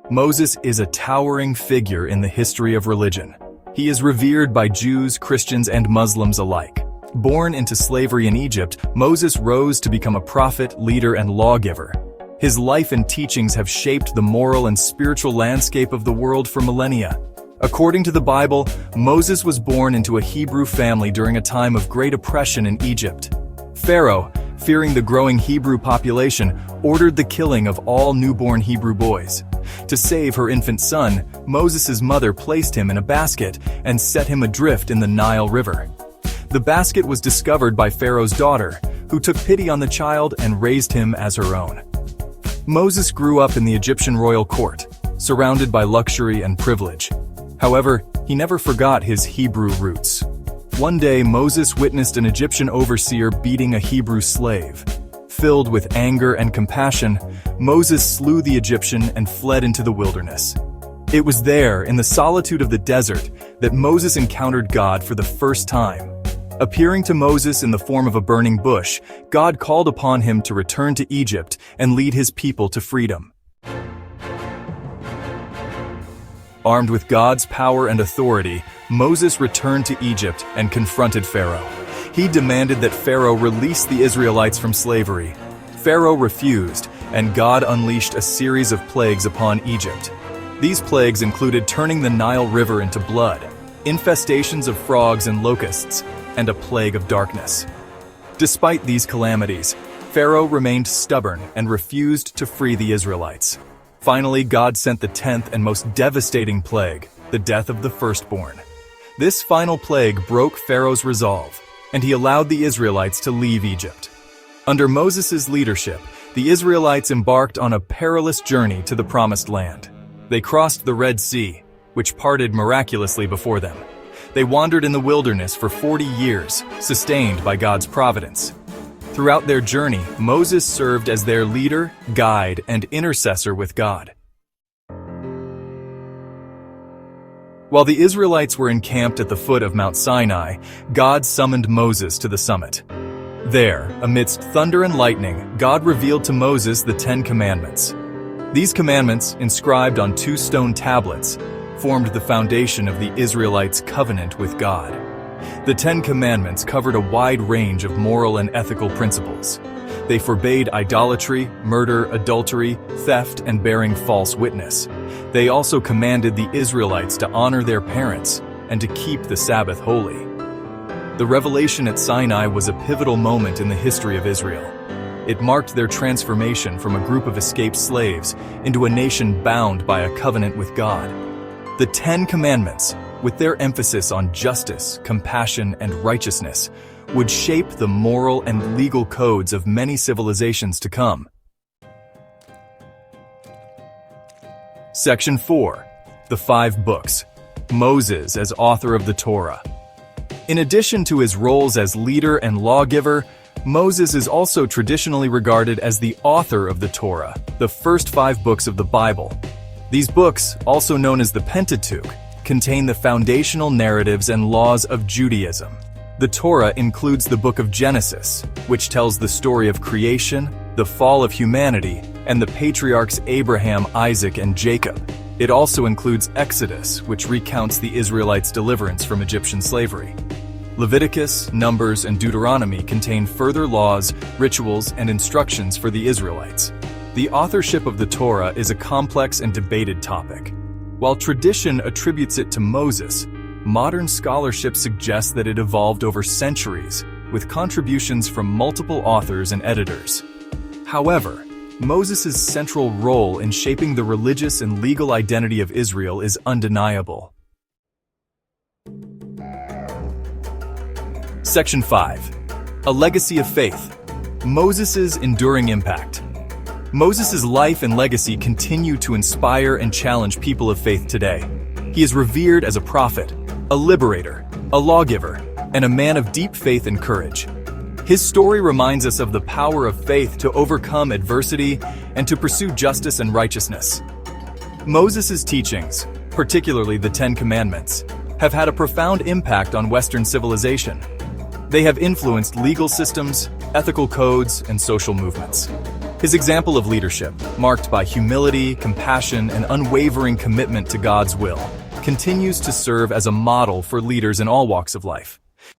Moses is a towering figure in the history of religion. He is revered by Jews, Christians, and Muslims alike. Born into slavery in Egypt, Moses rose to become a prophet, leader, and lawgiver. His life and teachings have shaped the moral and spiritual landscape of the world for millennia. According to the Bible, Moses was born into a Hebrew family during a time of great oppression in Egypt. Pharaoh, fearing the growing Hebrew population, ordered the killing of all newborn Hebrew boys. To save her infant son, Moses' mother placed him in a basket and set him adrift in the Nile River. The basket was discovered by Pharaoh's daughter, who took pity on the child and raised him as her own. Moses grew up in the Egyptian royal court, surrounded by luxury and privilege. However, he never forgot his Hebrew roots. One day, Moses witnessed an Egyptian overseer beating a Hebrew slave. Filled with anger and compassion, Moses slew the Egyptian and fled into the wilderness. It was there, in the solitude of the desert, that Moses encountered God for the first time. Appearing to Moses in the form of a burning bush, God called upon him to return to Egypt and lead his people to freedom. Armed with God's power and authority, Moses returned to Egypt and confronted Pharaoh. He demanded that Pharaoh release the Israelites from slavery. Pharaoh refused, and God unleashed a series of plagues upon Egypt. These plagues included turning the Nile River into blood, infestations of frogs and locusts, and a plague of darkness. Despite these calamities, Pharaoh remained stubborn and refused to free the Israelites. Finally, God sent the 10th and most devastating plague, the death of the firstborn. This final plague broke Pharaoh's resolve, and he allowed the Israelites to leave Egypt. Under Moses' leadership, the Israelites embarked on a perilous journey to the Promised Land. They crossed the Red Sea, which parted miraculously before them. They wandered in the wilderness for 40 years, sustained by God's providence. Throughout their journey, Moses served as their leader, guide, and intercessor with God. While the Israelites were encamped at the foot of Mount Sinai, God summoned Moses to the summit. There, amidst thunder and lightning, God revealed to Moses the 10 Commandments. These commandments, inscribed on 2 stone tablets, formed the foundation of the Israelites' covenant with God. The 10 Commandments covered a wide range of moral and ethical principles. They forbade idolatry, murder, adultery, theft, and bearing false witness. They also commanded the Israelites to honor their parents and to keep the Sabbath holy. The revelation at Sinai was a pivotal moment in the history of Israel. It marked their transformation from a group of escaped slaves into a nation bound by a covenant with God. The 10 Commandments, with their emphasis on justice, compassion, and righteousness, would shape the moral and legal codes of many civilizations to come. Section 4. The 5 Books. Moses as author of the Torah. In addition to his roles as leader and lawgiver, Moses is also traditionally regarded as the author of the Torah, the first 5 books of the Bible. These books, also known as the Pentateuch, contain the foundational narratives and laws of Judaism. The Torah includes the book of Genesis, which tells the story of creation, the fall of humanity, and the patriarchs Abraham, Isaac, and Jacob. It also includes Exodus, which recounts the Israelites' deliverance from Egyptian slavery. Leviticus, Numbers, and Deuteronomy contain further laws, rituals, and instructions for the Israelites. The authorship of the Torah is a complex and debated topic. While tradition attributes it to Moses, modern scholarship suggests that it evolved over centuries, with contributions from multiple authors and editors. However, Moses' central role in shaping the religious and legal identity of Israel is undeniable. Section 5. A Legacy of Faith. Moses' enduring impact. Moses' life and legacy continue to inspire and challenge people of faith today. He is revered as a prophet, a liberator, a lawgiver, and a man of deep faith and courage. His story reminds us of the power of faith to overcome adversity and to pursue justice and righteousness. Moses' teachings, particularly the 10 Commandments, have had a profound impact on Western civilization. They have influenced legal systems, ethical codes, and social movements. His example of leadership, marked by humility, compassion, and unwavering commitment to God's will, continues to serve as a model for leaders in all walks of life.